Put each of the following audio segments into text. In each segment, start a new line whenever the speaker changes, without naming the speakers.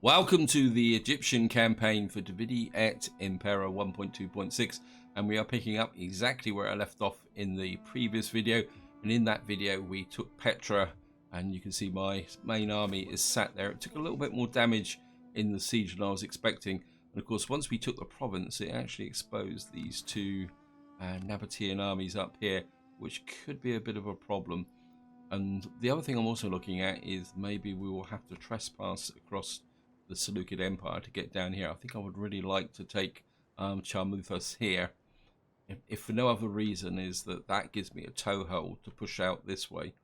Welcome to the Egyptian campaign for Dividi Et Impera 1.2.6, and we are picking up exactly where I left off in the previous video. And in that video we took Petra, and you can see my main army is sat there. It took a little bit more damage in the siege than I was expecting, and of course once we took the province it actually exposed these two Nabatean armies up here, which could be a bit of a problem. And the other thing I'm also looking at is maybe we will have to trespass across the Seleucid Empire to get down here. I think I would really like to take Charmuthos here, if for no other reason is that gives me a toehold to push out this way.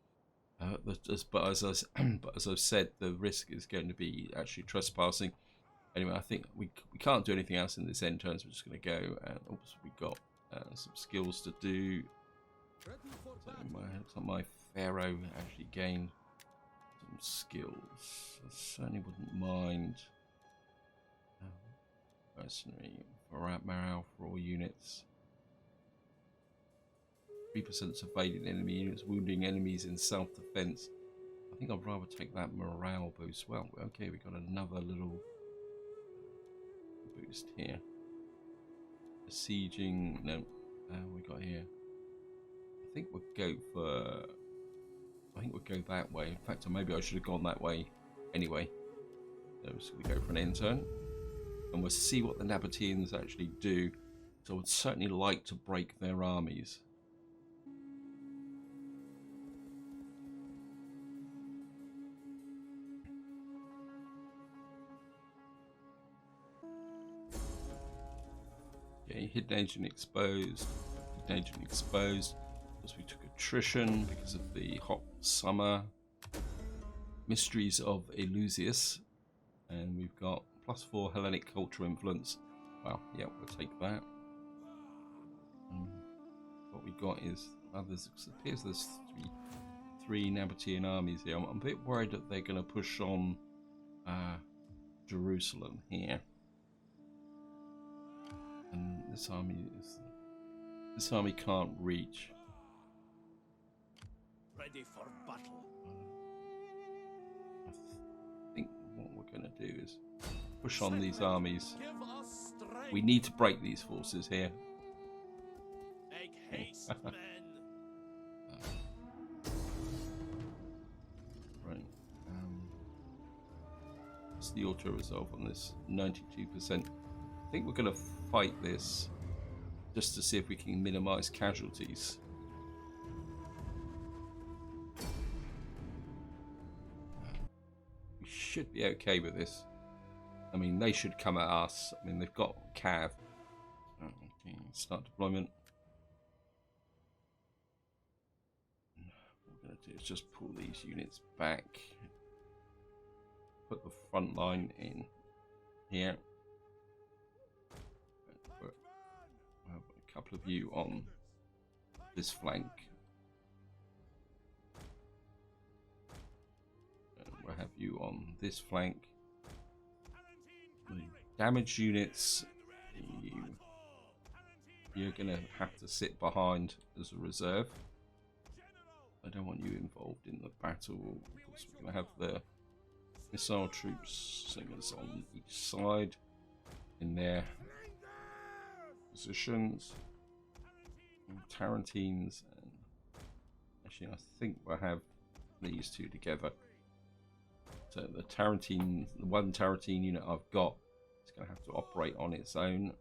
But as I've said, the risk is going to be actually trespassing. Anyway, I think we can't do anything else in this end turn, so we're just going to go. And oops, we got some skills to do. So my Pharaoh actually gained some skills. I certainly wouldn't mind. Mercenary morale for all units. 3% evading enemy units, wounding enemies in self-defense. I think I'd rather take that morale boost. Well, okay, we got another little boost here. Besieging. No, we got here. I think we'll go for. I think we'll go that way. In fact, maybe I should have gone that way anyway. So we're just going to go for an end turn, and we'll see what the Nabateans actually do. So I would certainly like to break their armies. Okay, hidden agent exposed. Hidden agent exposed. We took attrition because of the hot summer. Mysteries of Eleusis, and we've got +4 Hellenic cultural influence. Well, yeah, we'll take that. What we got is others. It appears there's three Nabatean armies here. I'm a bit worried that they're going to push on Jerusalem here, and this army can't reach.
Ready for battle.
I think what we're going to do is push on these armies. We need to break these forces here.
Make haste, men.
Right. What's the auto resolve on this? 92%. I think we're going to fight this just to see if we can minimize casualties. Should be okay with this. I mean, they should come at us. I mean, they've got cav. Okay, start deployment. What we're going to do is just pull these units back. Put the front line in here. We'll have a couple of you on this flank. We'll have you on this flank. The damaged units, you're going to have to sit behind as a reserve. I don't want you involved in the battle. Of course, we're going to have the missile troops singers on each side in their positions. And Tarantines, and actually I think we'll have these two together. So the one Tarantine unit I've got is going to have to operate on its own.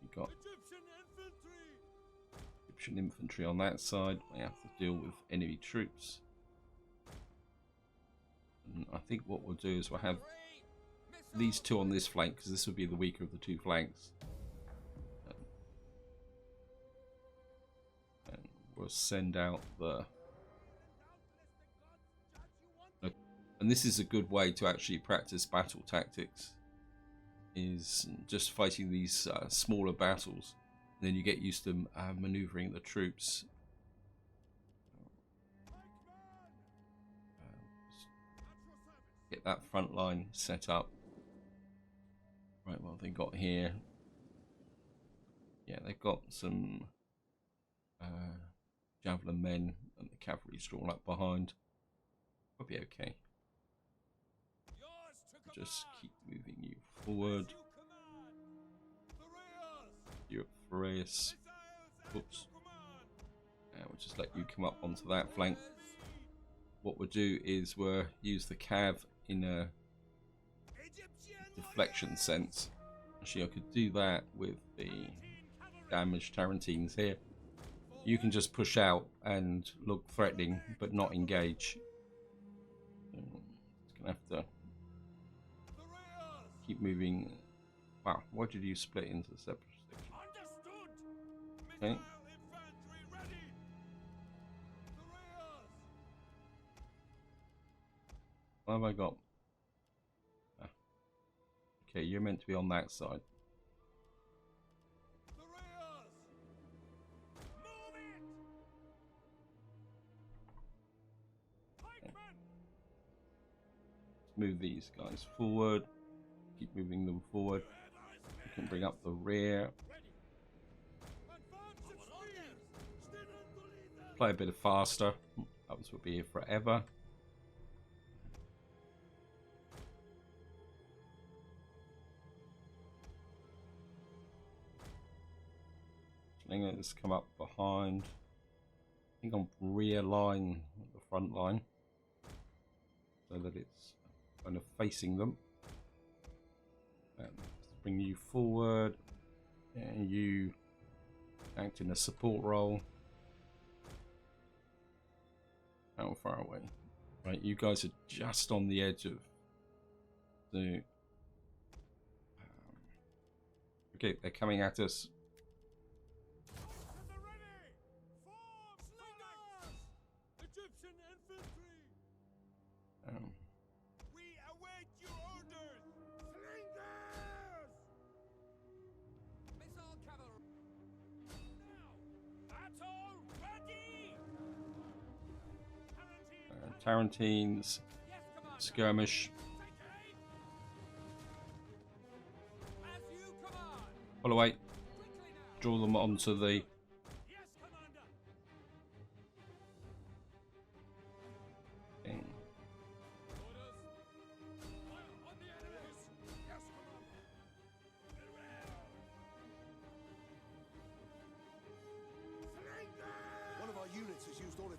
We've got Egyptian infantry on that side. We have to deal with enemy troops. And I think what we'll do is we'll have these two on this flank, because this will be the weaker of the two flanks. And we'll send out the... And this is a good way to actually practice battle tactics, is just fighting these smaller battles, and then you get used to maneuvering the troops. Get that front line set up. Right, what have they got here? Yeah, they've got some javelin men, and the cavalry's drawn up behind. We'll be okay. just keep moving you forward. You're Furious. Oops. And we'll just let you come up onto that flank. What we'll do is we'll use the cav in a deflection sense. Actually, I could do that with the damaged Tarantines here. You can just push out and look threatening, but not engage. It's gonna have to keep moving. Wow, why did you split into separate sections? Okay. What have I got? Ah. Okay, you're meant to be on that side. Okay. Let's move these guys forward. Keep moving them forward. You can bring up the rear. Play a bit of faster. Others will be here forever. Let's come up behind. I think on rear line, the front line, so that it's kind of facing them. Bring you forward, and you act in a support role. How far away? Right, you guys are just on the edge of the. Okay, they're coming at us.
We await your orders! Slingers! Missile cavalry! Now! Battle ready!
Tarantines, skirmish. Pull away. Draw them onto the.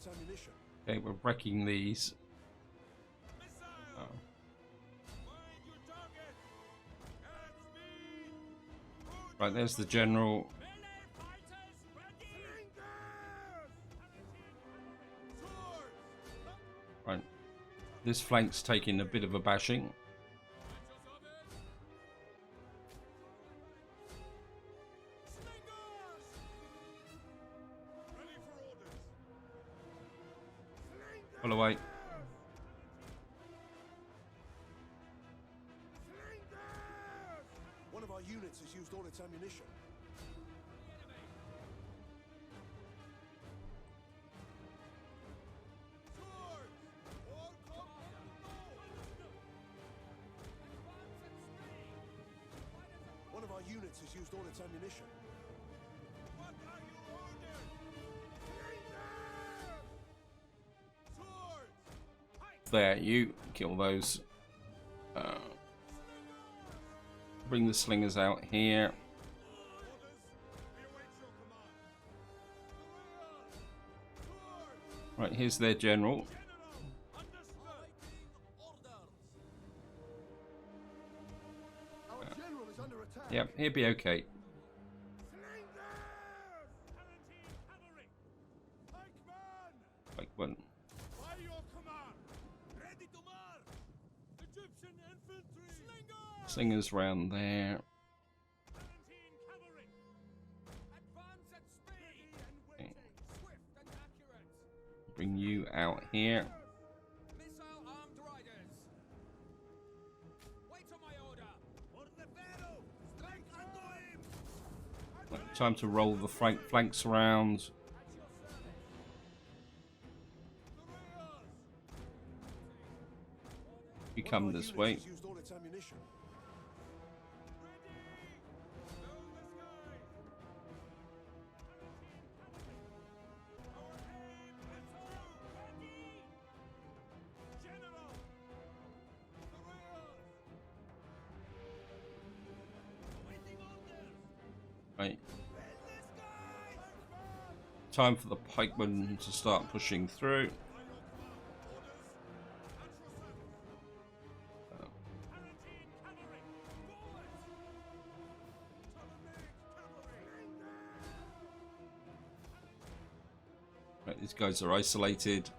Ammunition.
Okay, we're wrecking these. Oh. Right, there's the general. Right, this flank's taking a bit of a bashing. Pull away.
One of our units has used all its ammunition. One of our units has used all its ammunition. What are your orders?
There, you kill those. Bring the slingers out here. Right, here's their general. Yep, he'll be okay. Like one. Slingers round there. Okay. Bring you out here. Right, time to roll the flanks around. You come this way. Right. Time for the pikemen to start pushing through. Right, these guys are isolated.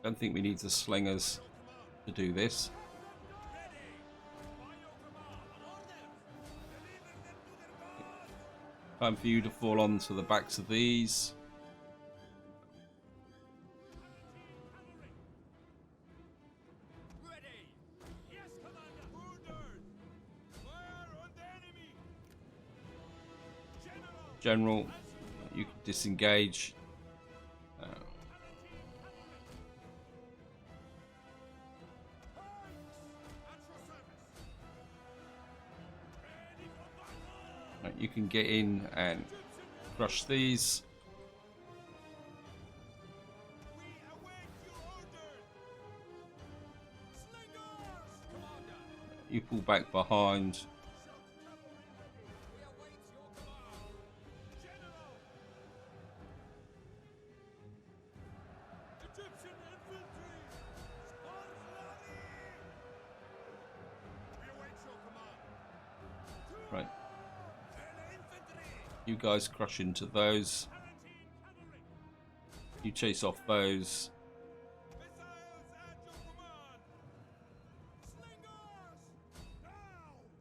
Don't think we need the slingers to do this. Time for you to fall onto the backs of these. General, you can disengage. Right, you can get in and crush these. You pull back behind. Right. You guys crush into those. You chase off those.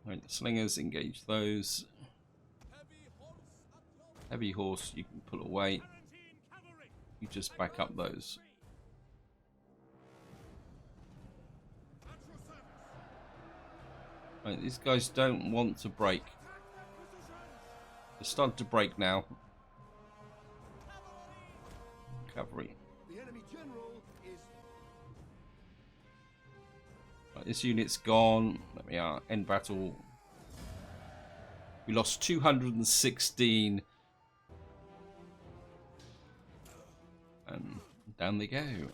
Right, slingers, engage those. Heavy horse, you can pull away. You just back up those. Right, these guys don't want to break. They're starting to break now. Cavalry.
The enemy general is...
Right, this unit's gone. There we are. End battle. We lost 216. And down they go.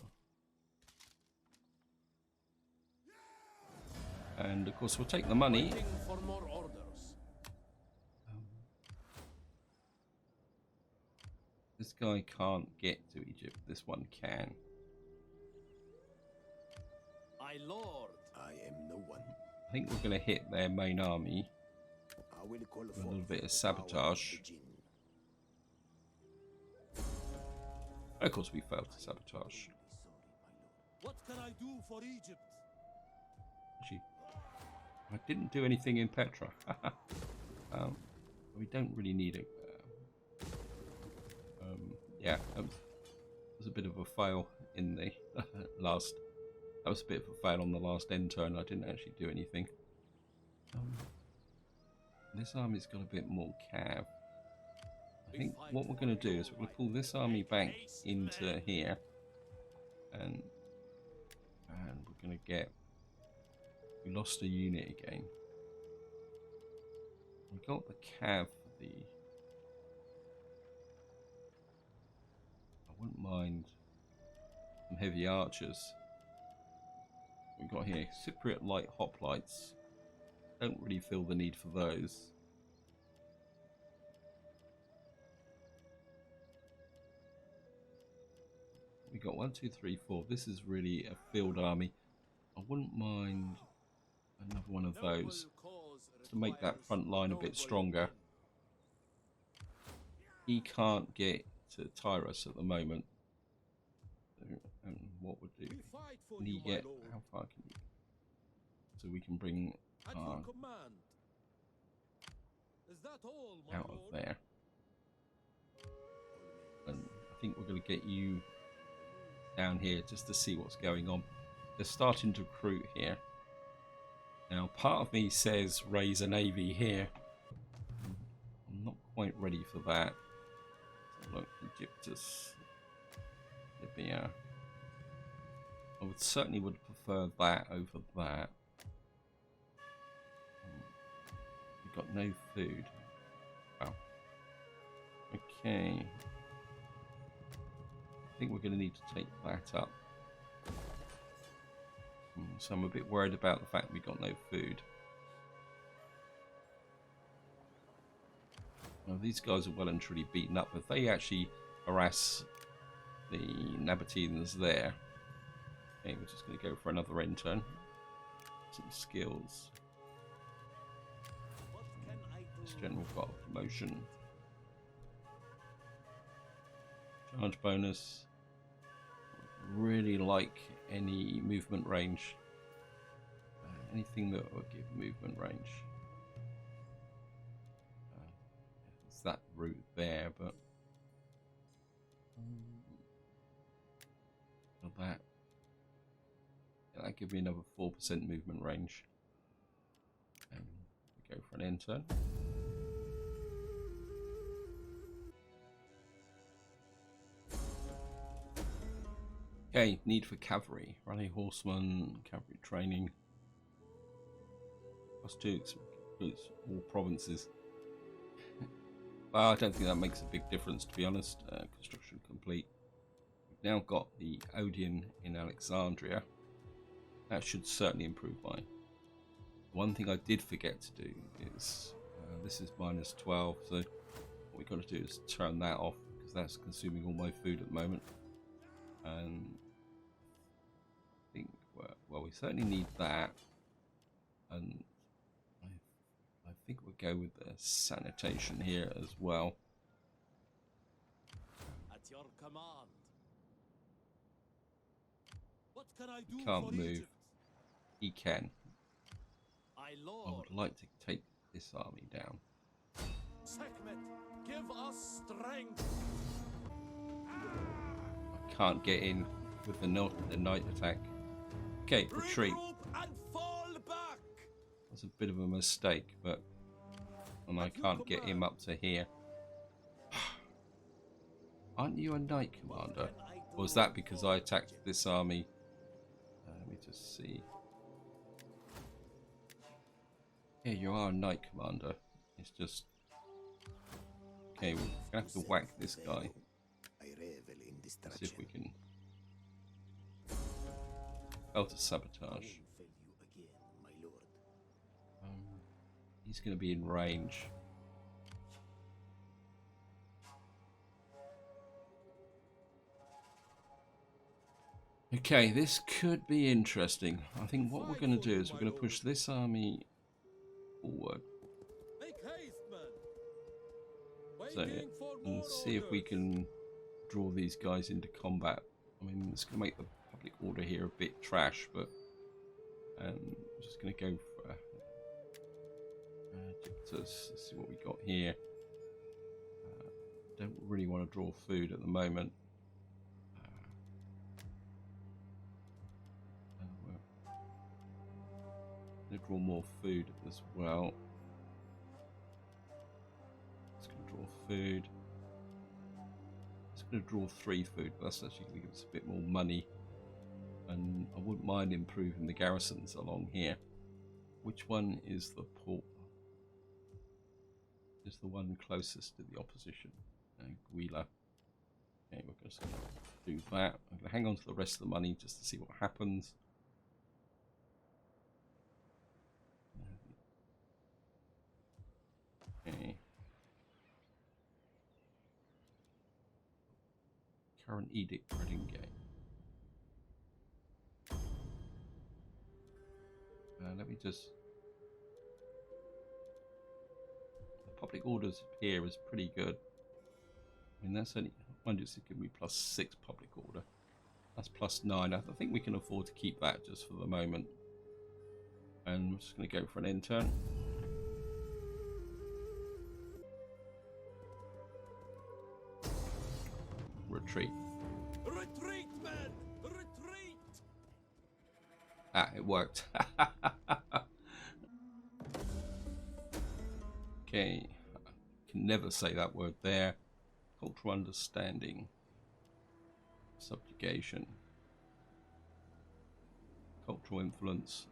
And of course we'll take the money.
For more orders.
This guy can't get to Egypt. This one can.
My lord, I am no one.
I think we're going to hit their main army.
I will call
A little bit of sabotage. Of course we failed to sabotage.
What can I do for Egypt?
Actually, I didn't do anything in Petra. We don't really need it. Yeah, it was a bit of a fail in the last. That was a bit of a fail on the last end turn. I didn't actually do anything. This army's got a bit more cav. I think what we're going to do is we're going to pull this army back into here, and we're going to get. We lost a unit again. We got the cav for the. I wouldn't mind some heavy archers. We've got here Cypriot light hoplites. Don't really feel the need for those. We got 1, 2, 3, 4. This is really a field army. I wouldn't mind another one of those to make that front line a bit stronger. He can't get to Tyrus at the moment. And what would do? Can he get? How far can you? So we can bring out of there. And I think we're going to get you down here just to see what's going on. They're starting to recruit here. Now, part of me says raise a navy here. I'm not quite ready for that. So look, Egyptus, Libya. I certainly would prefer that over that. We've got no food. Wow. Okay. I think we're going to need to take that up. So I'm a bit worried about the fact we've got no food. Now, these guys are well and truly beaten up. If they actually harass the Nabateans there, okay, we're just going to go for another end turn. Some skills. This general got a promotion. Charge bonus. Really like any movement range. Anything that will give movement range. It's that route there, but that give me another 4% movement range. And we go for an end turn. Okay, need for cavalry. Rally horsemen, cavalry training. +2 includes all provinces. Well, I don't think that makes a big difference, to be honest. Construction complete. We've now got the Odeon in Alexandria. That should certainly improve mine. One thing I did forget to do is, this is -12, so what we've got to do is turn that off, because that's consuming all my food at the moment. And I think, well, we certainly need that. And I think we'll go with the sanitation here as well.
At your command. What can I do?
He can't
for
move.
Egypt?
He can.
My
I
lord.
would like to take this army down.
Sekhmet, give us strength.
I can't get in with the night attack. Okay, retreat.
Regroup and fall back.
That's a bit of a mistake, but and I can't get him up to here. Aren't you a knight commander? Or was that because I attacked this army? Let me just see. Yeah, you are a knight commander. It's just... Okay, we're going to have to whack this guy. Let's see if we can... Fail to sabotage. He's going to be in range. Okay, this could be interesting. I think what we're going to do is we're going to push this army forward.
Make haste, man.
So, and see if we can draw these guys into combat. I mean, it's going to make the public order here a bit trash, but I'm just going to go for Let's see what we got here. Don't really want to draw food at the moment. Going to draw more food as well. It's going to draw food. It's going to draw 3 food, but that's actually going to give us a bit more money. And I wouldn't mind improving the garrisons along here. Which one is the port? Is the one closest to the opposition? Guila. Okay, we're just going to do that. I'm going to hang on to the rest of the money just to see what happens. Okay. Current edict printing game. Let me just... The public orders here is pretty good. I mean, that's only... Mind you, it's giving me +6 public order. That's +9. I think we can afford to keep that just for the moment. And I'm just going to go for an end turn. Retreat.
Retreat, men! Retreat!
Ah, it worked. Okay, I can never say that word there. Cultural understanding. Subjugation. Cultural influence.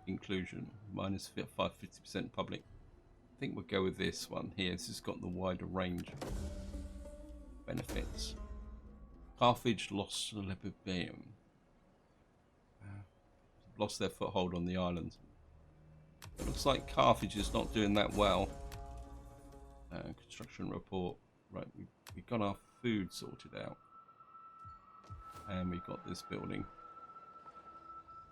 Inclusion. -50% public. I think we'll go with this one here. This has got the wider range of benefits. Carthage lost Libybeum. Lost their foothold on the island. It looks like Carthage is not doing that well. Construction report. Right, we got our food sorted out. And we've got this building.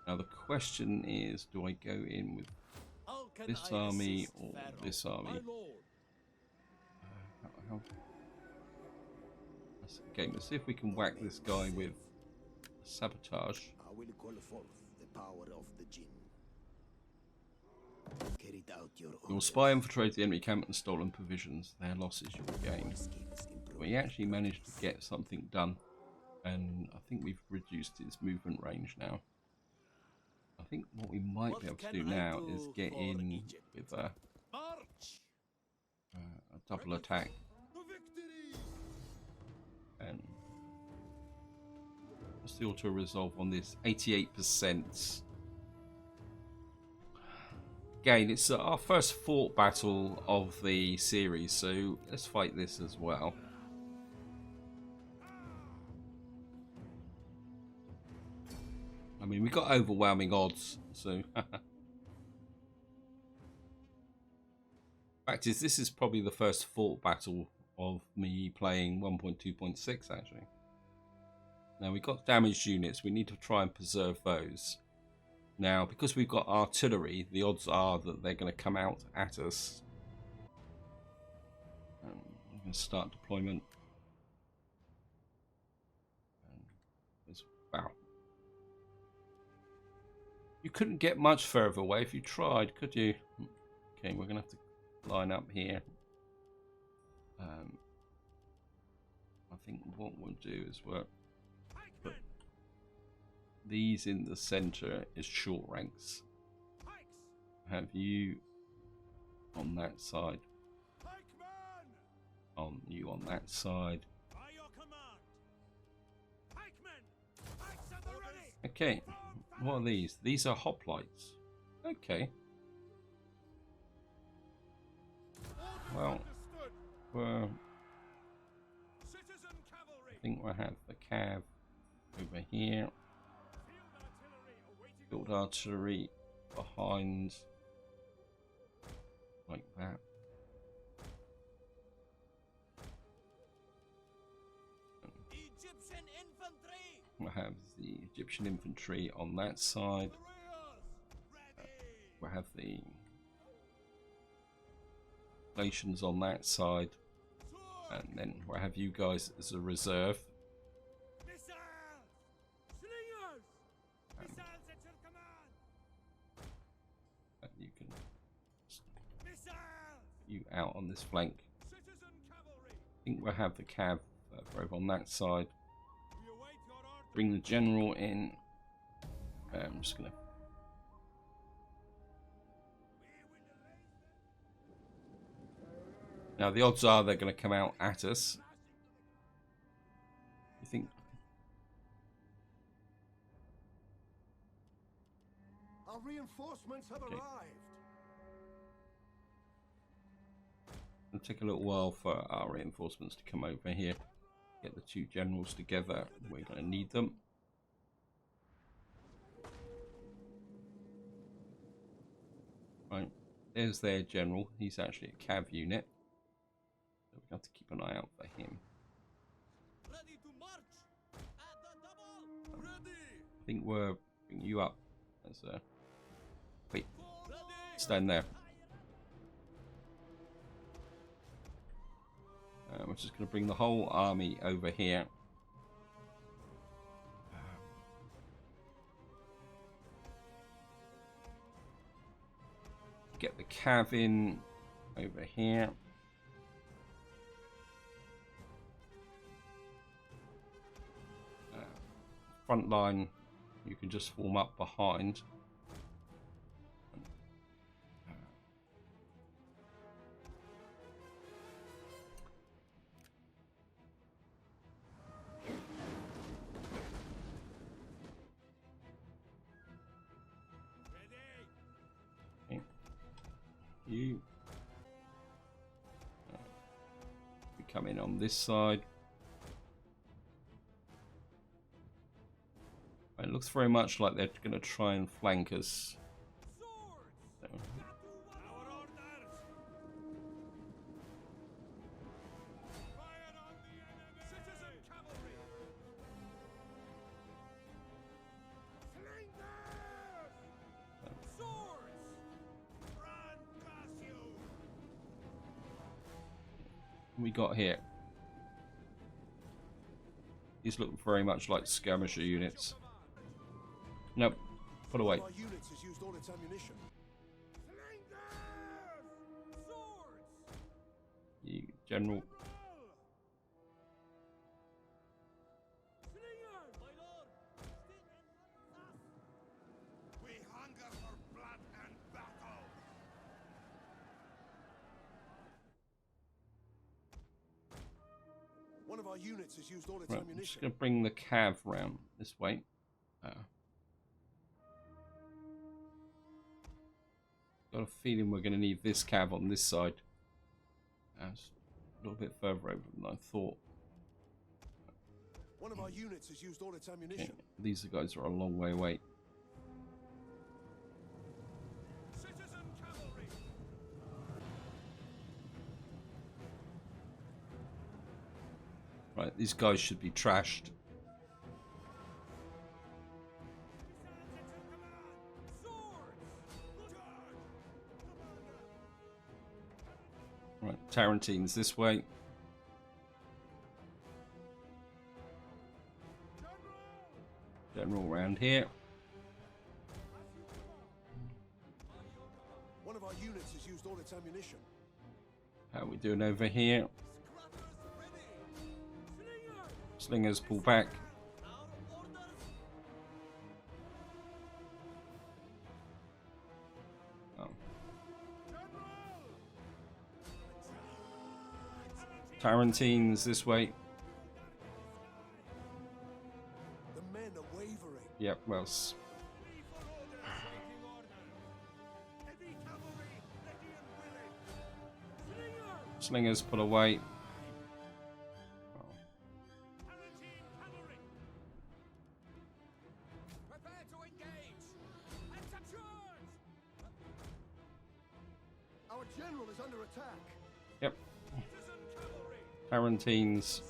Now the question is, do I go in with this army or this army? Okay, let's see if we can whack this guy with sabotage.
I will call forth the power of the Jinn. Carry out your
Your spy infiltrated the enemy camp and stolen provisions. Their losses your gain. We actually managed to get something done, and I think we've reduced his movement range now. I think what we might be able to do now is get in with a double attack. And what's the auto resolve on this? 88%. Again, it's our first fort battle of the series, so let's fight this as well. I mean, we got overwhelming odds, so. Fact is, this is probably the first fort battle of me playing 1.2.6 actually. Now we've got damaged units, we need to try and preserve those. Now because we've got artillery, the odds are that they're going to come out at us. I'm going to start deployment. Wow. You couldn't get much further away if you tried, could you? Okay, we're going to have to line up here. I think what we'll do is we'll put these in the center as short ranks. Have you on that side, on you on that side. Okay, what are these? These are hoplites. Okay. Well, I think we'll have the cav over here. Field artillery behind, like that.
Egyptian infantry.
We'll have the Egyptian infantry on that side. We'll have the nations on that side, and then we'll have you guys as a reserve. And you can you out on this flank. I think we'll have the cav over on that side. Bring the general in. I'm just gonna. Now the odds are they're going to come out at us. You think?
Our reinforcements have arrived.
It'll take a little while for our reinforcements to come over here. Get the two generals together. We're going to need them. Right, there's their general. He's actually a cav unit. So we have to keep an eye out for him.
Ready to march. At the double. Ready.
I think we're bringing you up as a. Wait, stand there. We're just going to bring the whole army over here. Get the cav in over here. Front line, you can just form up behind. You come in on this side. It looks very much like they're going to try and flank us. So. we got here? These look very much like skirmisher units. Nope. Put away.
One of our units has used all its ammunition.
You general.
We hunger for blood and battle. One of our units has used all its
Right, I'm just
ammunition.
going to bring the cav round this way. Got a feeling we're going to need this cav on this side. It's a little bit further over than I thought.
One of our units has used all its ammunition.
Okay, these guys are a long way away.
Citizen cavalry.
Right, these guys should be trashed. Right, Tarantines this way. General around here.
One of our units has used all its ammunition.
How are we doing over here? Slingers pull back. Oh. Tarantines this way.
The men are wavering.
Yep, well, slingers pull away.
Our general is under attack.
Yep. Tarantines.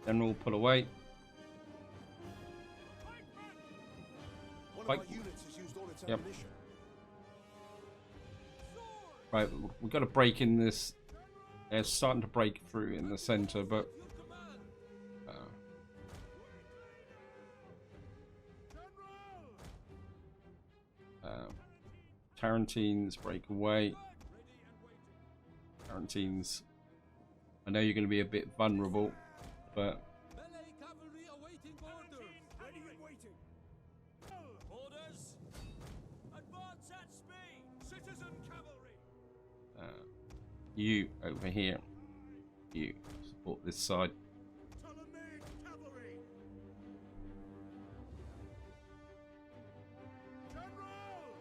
General pull away.
One
Fight.
of our units has used all its
Yep.
ammunition.
Right, we've got to break in this. They're starting to break through in the center, but Tarantines break away. Tarantines. I know you're going to be a bit vulnerable, but
Melee cavalry awaiting orders.
Ready and waiting.
Orders. Advance at speed.
Citizen cavalry.
you over here. You support this side.
Hellenic cavalry. General.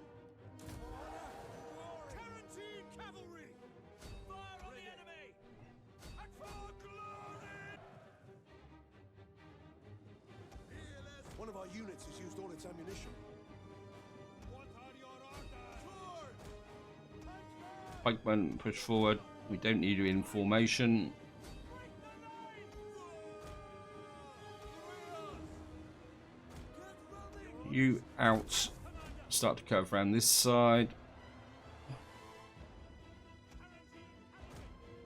Tarantine cavalry.
Fire on the enemy.
And for glory. One of our units has used all its ammunition. What are your orders?
Pikemen push forward. We don't need you in formation. You out. Start to curve around this side.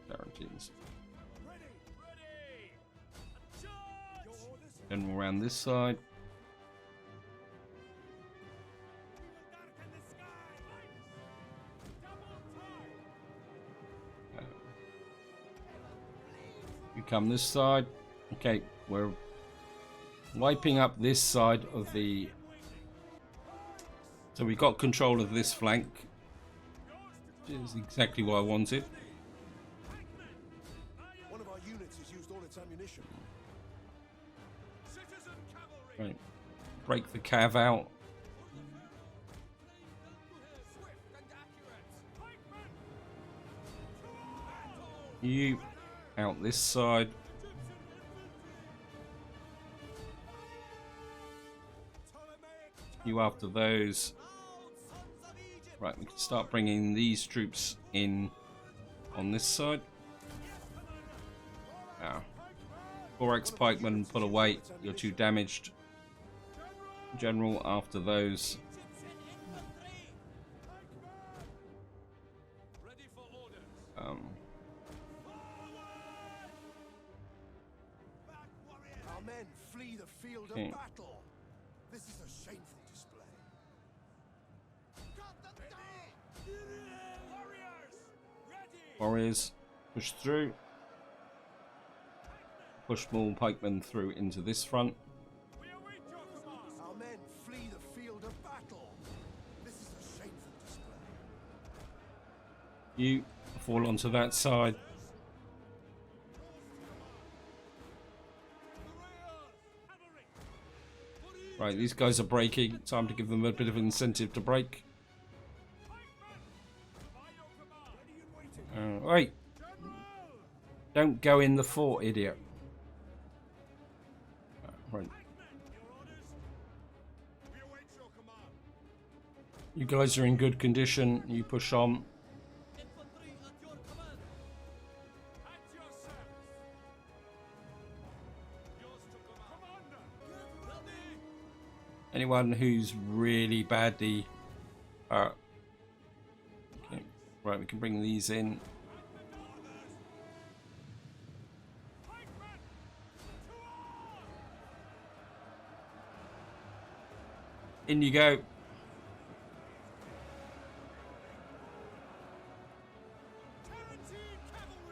Tarantines.
Ready. Charge.
General around this side. You come this side. Okay, we're wiping up this side of the... So we got control of this flank. Which is exactly what I wanted.
One of our units has used all its ammunition. Citizen cavalry.
Right. Break the cav out.
Swift and accurate.
You out this side. You after those.
Out, sons of Egypt.
Right, we can start bringing these troops in on this side. Now, 4x pikemen, pull away. You're too damaged. General, after those.
Ready for orders.
Our men flee the field
Okay.
of battle. This is a shameful display.
Warriors, ready.
Warriors, push through. Push more pikemen through into this front.
We await your command.
Our men flee the field of battle. This is a shameful display.
You fall onto that side. Right, these guys are breaking. Time to give them a bit of incentive to break. Wait. Don't go in the fort, idiot. Right.
We await your command.
You guys are in good condition. You push on.
Infantry at your command. At your service. Yours to command. Commander, get ready.
Anyone who's really badly hurt. Okay. Right, we can bring these in. In you go.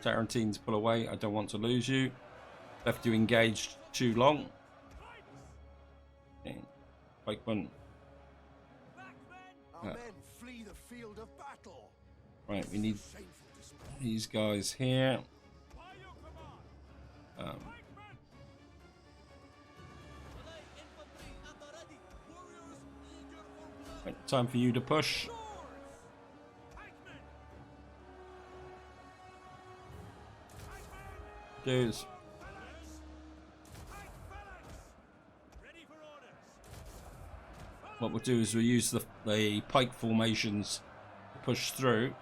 Tarantines, pull away. I don't want to lose you. Left you engaged too long. Okay. Pikeman.
Our men flee the field of battle.
Right, we need
Shameful display.
these guys here. Right, time for you to push. Dudes. What we'll do is we'll use the pike formations to push through.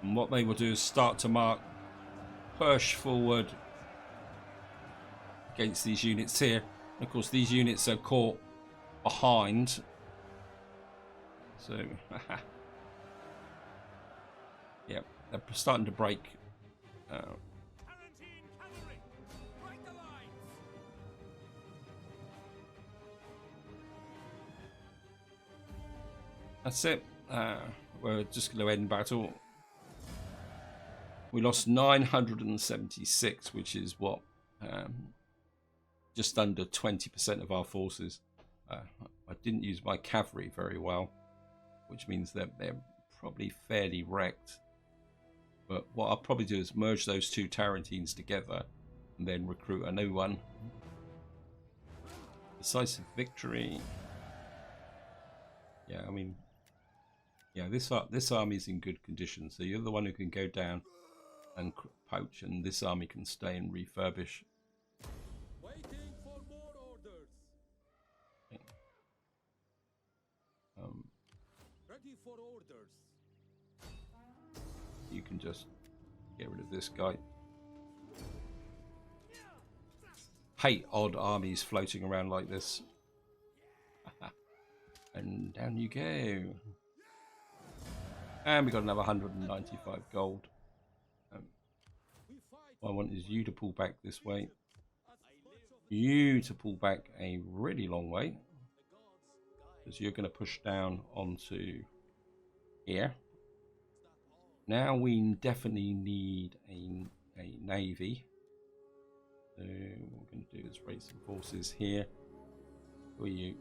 And what they will do is start to mark, push forward against these units here. And of course, these units are caught behind. So, yeah, they're starting to break. That's it. We're just going to end battle. We lost 976, which is what, just under 20% of our forces. I didn't use my cavalry very well, which means that they're probably fairly wrecked. But what I'll probably do is merge those two Tarantines together and then recruit a new one. Decisive victory. Yeah, I mean, yeah, this army's in good condition. So you're the one who can go down and poach, and this army can stay and refurbish.
Waiting for more orders.
Okay.
Ready for orders.
You can just get rid of this guy. Hate odd armies floating around like this. And down you go. And we got another 195 gold. What I want is you to pull back this way. You to pull back a really long way. Because you're going to push down onto here. Now we definitely need a navy. So what we're going to do is raise some forces here. Who are you?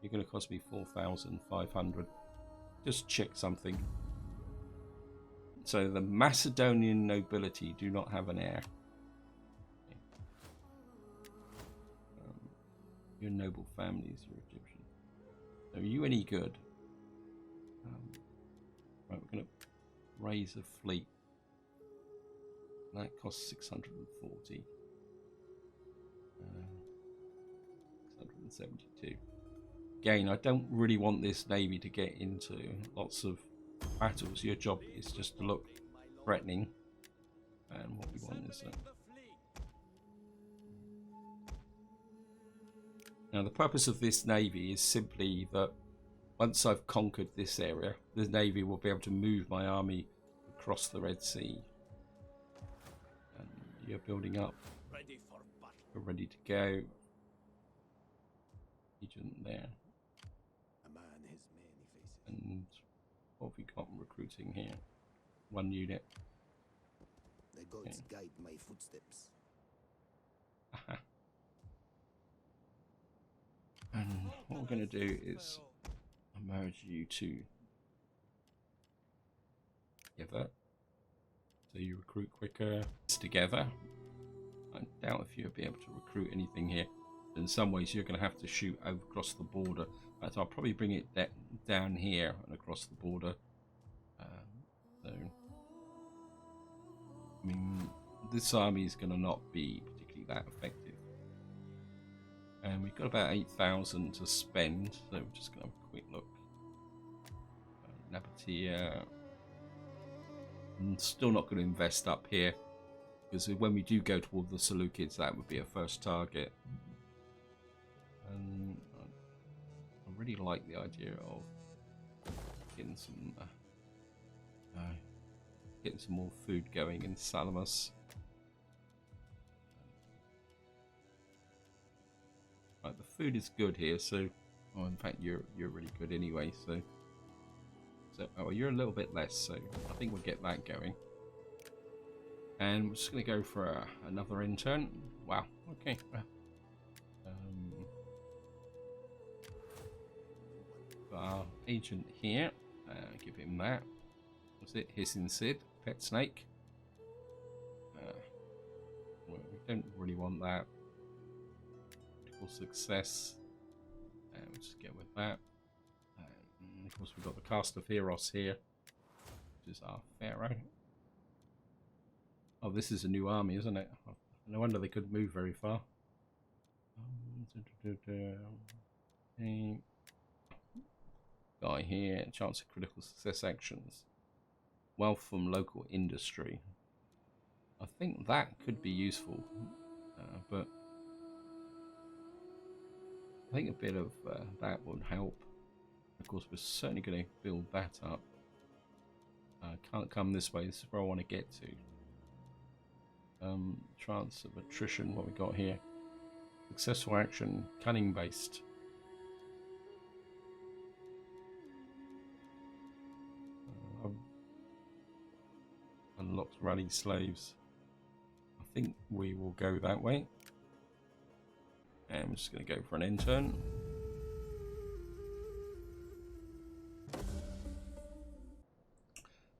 You're going to cost me 4,500. Just check something. So the Macedonian nobility do not have an heir. Your noble families, you're Egyptian. So are you any good? Right, we're going to raise a fleet. That costs 640. 672. Again, I don't really want this navy to get into lots of battles. Your job is just to look threatening, and what we want is that. Now, the purpose of this navy is simply that once I've conquered this area, the navy will be able to move my army across the Red Sea. And you're building up.
Ready for battle.
We're ready to go. Agent there.
A man has many faces.
And what have we got recruiting here? 1 unit.
The gods guide my footsteps.
And what we're going to do is merge you two together, so you recruit quicker. It's together. I doubt if you'll be able to recruit anything here. In some ways, you're going to have to shoot over across the border. So I'll probably bring it down here and across the border. So, I mean, this army is going to not be particularly that effective. And we've got about 8,000 to spend, so we're just going to have a quick look. Nabatea. I'm still not going to invest up here, because when we do go toward the Seleucids, that would be a first target. And I really like the idea of getting some more food going in Salamis. Right, the food is good here, so in fact you're really good anyway. So oh, you're a little bit less, so I think we'll get that going. And we're just going to go for another intern. Wow. Okay. Our agent here, give him that. What's it? Hissing Sid, pet snake. Well, we don't really want that. Success, and we'll just get with that. And of course, we've got the cast of Heros here, which is our pharaoh. Oh, this is a new army, isn't it? No wonder they couldn't move very far. Guy here, chance of critical success actions, wealth from local industry. I think that could be useful, but I think a bit of that would help. Of course, we're certainly going to build that up. Can't come this way. This is where I want to get to. Chance of attrition. What we got here? Successful action. Cunning based. Unlocked rally slaves. I think we will go that way. And I'm just going to go for an intern.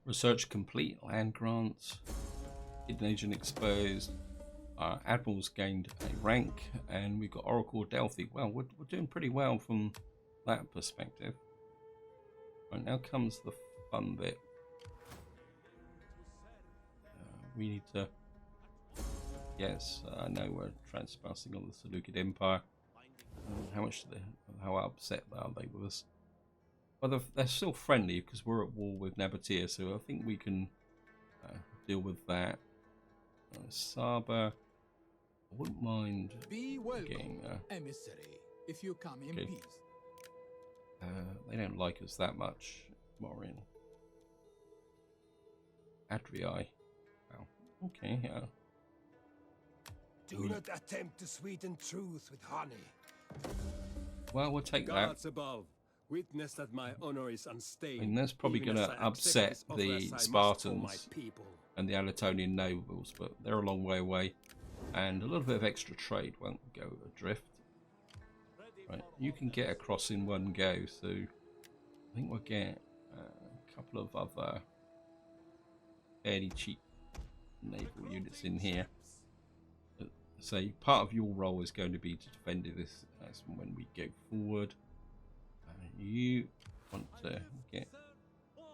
Research complete. Land grants. Hidden agent exposed. Our admirals gained a rank. And we've got Oracle Delphi. Well, we're doing pretty well from that perspective. Right, now comes the fun bit. We need to... Yes, I know we're trespassing on the Seleucid Empire. How upset are they with us? Well, they're still friendly because we're at war with Nabatea, so I think we can deal with that. Saba, I wouldn't mind
Be welcome,
getting...
emissary, if you come in
okay.
peace.
They don't like us that much, Morin. Adrii. Wow. Okay, yeah.
Do not attempt to sweeten truth with honey.
Well, we'll take that.
Gods above, witness that my honor is unstained.
I mean, that's probably
even
going
as
to
I accept
upset
this offer
the
as I must for
Spartans
my people.
and the Anatolian nobles, but they're a long way away. And a little bit of extra trade won't go adrift. Right, you can get across in one go, so I think we'll get a couple of other fairly cheap naval units in here. So part of your role is going to be to defend this as when we go forward. You want to get
Sir, march.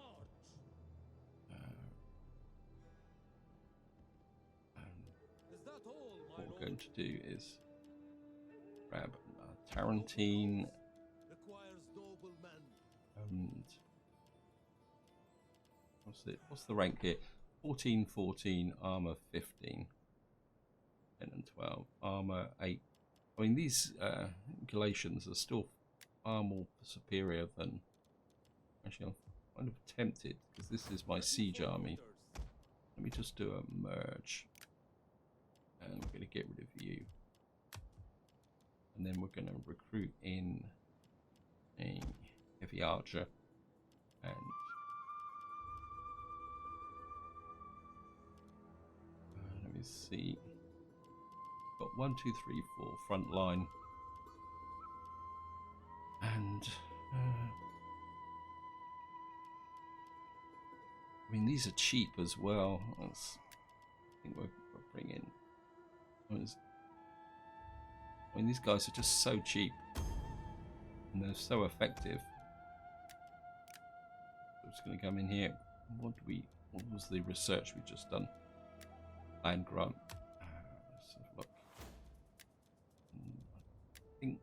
going to do is grab Tarantine
Requires noble men.
and what's the rank here? 14, 14, armor 15, 10 and 12, armor 8. I mean, these Galatians are still far more superior than... Actually, I'm kind of tempted, because this is my siege army. Let me just do a merge. And we're going to get rid of you. And then we're going to recruit in a heavy archer. And let me see. Got 1, 2, 3, 4 front line. And I mean, these are cheap as well. I think we're bringing. I mean, these guys are just so cheap, and they're so effective. I'm just going to come in here. What was the research we just done? Land grant. Let's have a look. I think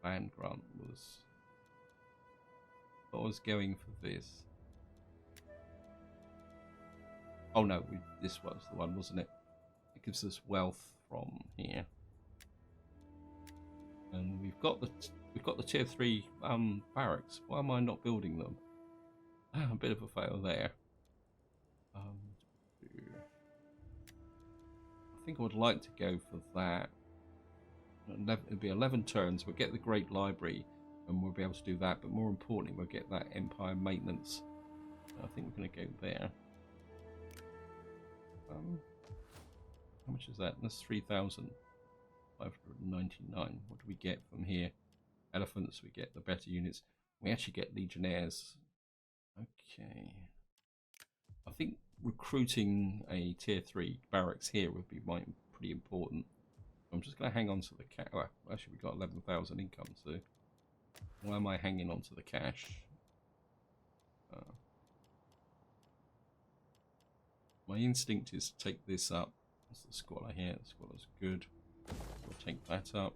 land grant was. I was going for this. Oh no, this was the one, wasn't it? It gives us wealth from here, and we've got the tier 3 barracks. Why am I not building them? A bit of a fail there. I think I would like to go for that. It'll be 11 turns. We'll get the Great Library, and we'll be able to do that. But more importantly, we'll get that Empire maintenance. I think we're going to go there. How much is that? That's 3,599. What do we get from here? Elephants, we get the better units. We actually get legionnaires. Okay. I think recruiting a tier 3 barracks here would be pretty important. I'm just going to hang on to the cash. Well, actually, we've got 11,000 income, so why am I hanging on to the cash? My instinct is to take this up. What's the squalor here? The squalor's good. We'll take that up.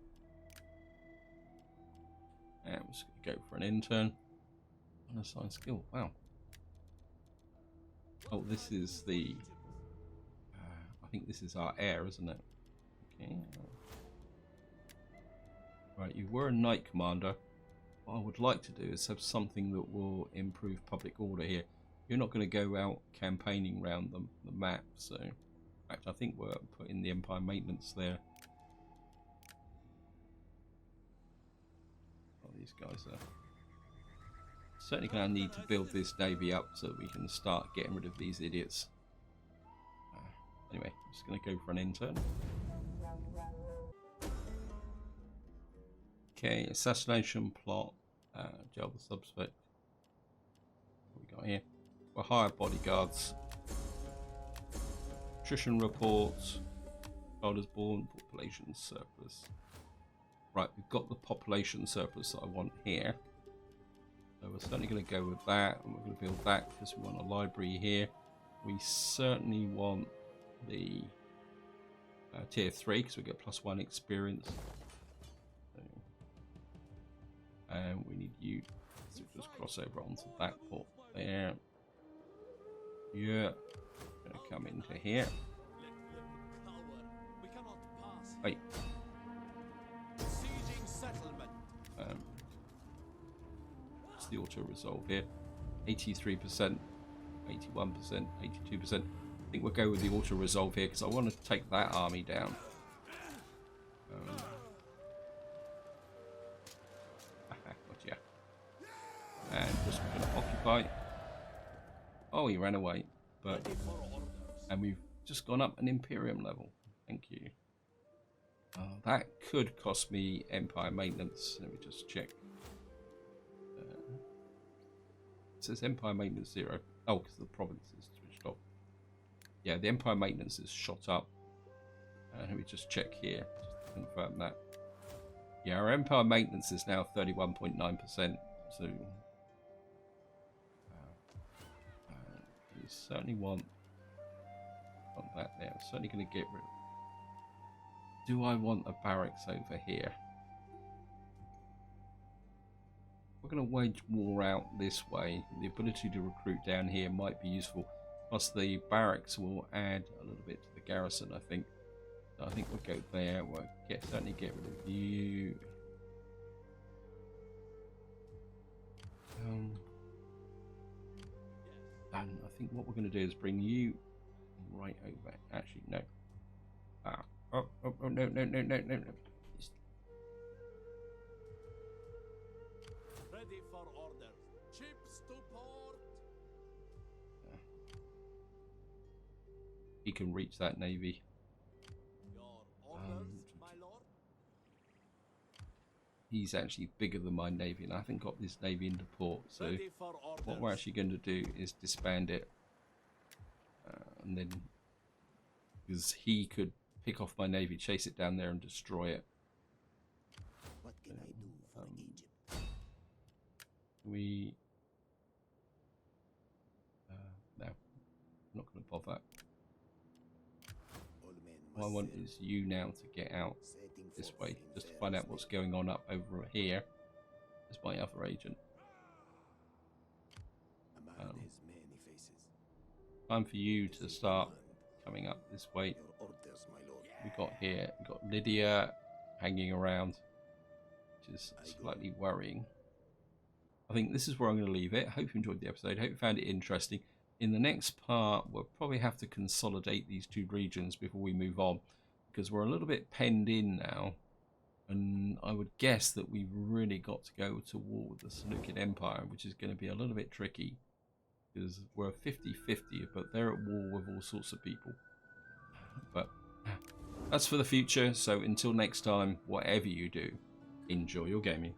And we're just going to go for an intern. Unassigned skill. Wow. Oh, this is the... I think this is our heir, isn't it? Okay. Right, you were a knight commander. What I would like to do is have something that will improve public order here. You're not going to go out campaigning around the map, so in fact I think we're putting the Empire maintenance there. Oh, these guys are certainly going to need to build this navy up so that we can start getting rid of these idiots. Anyway, I'm just going to go for an intern. Okay, assassination plot, jail the suspect. What we got here? We'll hire bodyguards. Attrition reports. Child is born. Population surplus. Right, we've got the population surplus that I want here. So we're certainly going to go with that, and we're going to build that because we want a library here. We certainly want the tier 3 because we get +1 experience. So, and we need you to just cross over onto that port there. Yeah, gonna come into here. Wait. What's the auto resolve here? 83%, 81%, 82%. I think we'll go with the auto resolve here because I want to take that army down. Gotcha. And just gonna occupy. Oh, he ran away, and we've just gone up an Imperium level. Thank you. That could cost me Empire maintenance. Let me just check. It says Empire maintenance 0. Oh, because the province is switched off. Yeah, the Empire maintenance is shot up. Let me just check here, just to confirm that. Yeah, our Empire maintenance is now 31.9%. So certainly want that there. I'm certainly going to get rid of. do I want a barracks over here? We're going to wage war out this way. The ability to recruit down here might be useful. Plus the barracks will add a little bit to the garrison, I think. So I think we'll go there. We'll certainly get rid of you. And I think what we're going to do is bring you right over. Actually, no. Oh, no.
Ready for orders. Ships to port.
He can reach that navy.
Your orders, my lord.
He's actually bigger than my navy, and I haven't got this navy into port. So
Ready for orders.
what we're actually going to do is disband it, and then because he could pick off my navy, chase it down there, and destroy it.
What can I do for Egypt?
We no, I'm not going to bother.
All men
What I
must
want
serve.
is you now to get out
Setting
this
forth
way,
in
just to
fair
find out what's
state.
going on up over here. As my other agent.
A man has many faces.
Time for you
As
to
you
start
command.
coming up this way.
Your orders, my lord.
We got here, we got Lydia hanging around, which is slightly worrying. I think this is where I'm going to leave it. Hope you enjoyed the episode. Hope you found it interesting. In the next part, we'll probably have to consolidate these two regions before we move on, because we're a little bit penned in now, and I would guess that we've really got to go to war with the Seleucid Empire, which is going to be a little bit tricky, because we're 50-50, but they're at war with all sorts of people. But that's for the future, so until next time, whatever you do, enjoy your gaming.